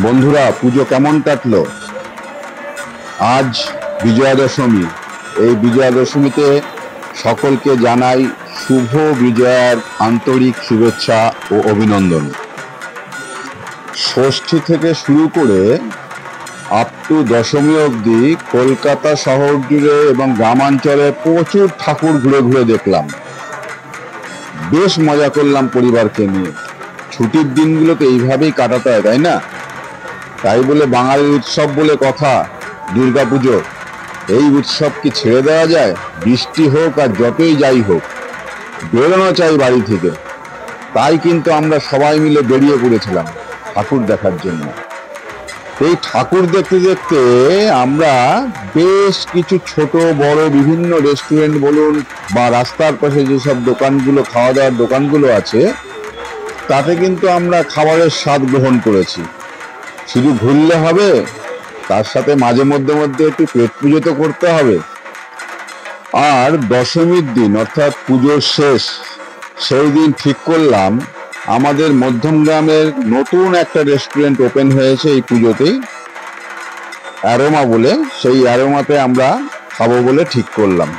বন্ধুরা, পুজো কেমন কাটলো? আজ বিজয়া দশমী। এই বিজয়া দশমীতে সকলকে জানাই শুভ বিজয়ার আন্তরিক শুভেচ্ছা ও অভিনন্দন। ষষ্ঠী থেকে শুরু করে আপ টু দশমী অবধি কলকাতা শহর জুড়ে এবং গ্রামাঞ্চলে প্রচুর ঠাকুর ঘুরে ঘুরে দেখলাম। বেশ মজা করলাম পরিবারকে নিয়ে। ছুটির দিনগুলোতে এইভাবেই কাটাতে হয়, তাই না? তাই বলে বাঙালির উৎসব বলে কথা, দুর্গাপুজো, এই উৎসব কি ছেড়ে দেওয়া যায়? বৃষ্টি হোক আর যতই যাই হোক, বেরোনো চাই বাড়ি থেকে। তাই কিন্তু আমরা সবাই মিলে বেরিয়ে পড়েছিলাম ঠাকুর দেখার জন্য। এই ঠাকুর দেখতে দেখতে আমরা বেশ কিছু ছোট বড় বিভিন্ন রেস্টুরেন্ট বলুন বা রাস্তার পাশে যেসব দোকানগুলো, খাওয়া দাওয়ার দোকানগুলো আছে, তাতে কিন্তু আমরা খাবারের স্বাদ গ্রহণ করেছি। শুধু ঘুরলে হবে, তার সাথে মাঝে মধ্যে মধ্যে একটু পেট পুজো তো করতে হবে। আর দশমীর দিন অর্থাৎ পুজোর শেষ, সেই দিন ঠিক করলাম আমাদের মধ্যমগ্রামের নতুন একটা রেস্টুরেন্ট ওপেন হয়েছে এই পুজোতেই, অ্যারোমা বলে। সেই অ্যারোমাতে আমরা খাবো বলে ঠিক করলাম।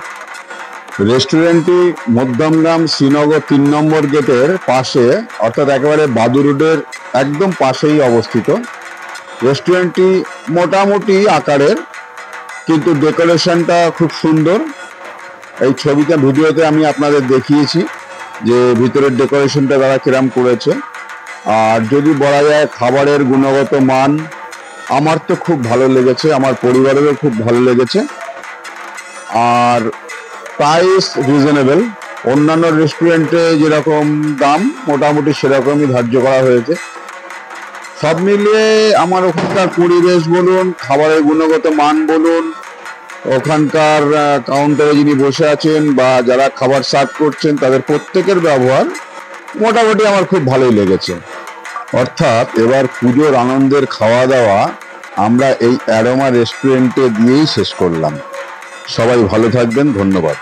রেস্টুরেন্টটি মধ্যমগ্রাম শ্রীনগর 3 নম্বর গেটের পাশে, অর্থাৎ একেবারে বাদু রোডের একদম পাশেই অবস্থিত। রেস্টুরেন্টটি মোটামুটি আকারের, কিন্তু ডেকোরেশনটা খুব সুন্দর। এই ছবিতে, ভিডিওতে আমি আপনাদের দেখিয়েছি যে ভিতরের ডেকোরেশনটা তারা কিরম করেছে। আর যদি বলা যায় খাবারের গুণগত মান, আমার তো খুব ভালো লেগেছে, আমার পরিবারেরও খুব ভালো লেগেছে। আর প্রাইস রিজনেবল। অন্যান্য রেস্টুরেন্টে যেরকম দাম, মোটামুটি সেরকমই ধার্য করা হয়েছে। সব মিলিয়ে আমার ওখানকার পরিবেশ বলুন, খাবারের গুণগত মান বলুন, ওখানকার কাউন্টারে যিনি বসে আছেন বা যারা খাবার সার্ভ করছেন, তাদের প্রত্যেকের ব্যবহার মোটামুটি আমার খুব ভালোই লেগেছে। অর্থাৎ এবার পুজোর আনন্দের খাওয়া দাওয়া আমরা এই অ্যারোমা রেস্টুরেন্টে দিয়েই শেষ করলাম। সবাই ভালো থাকবেন, ধন্যবাদ।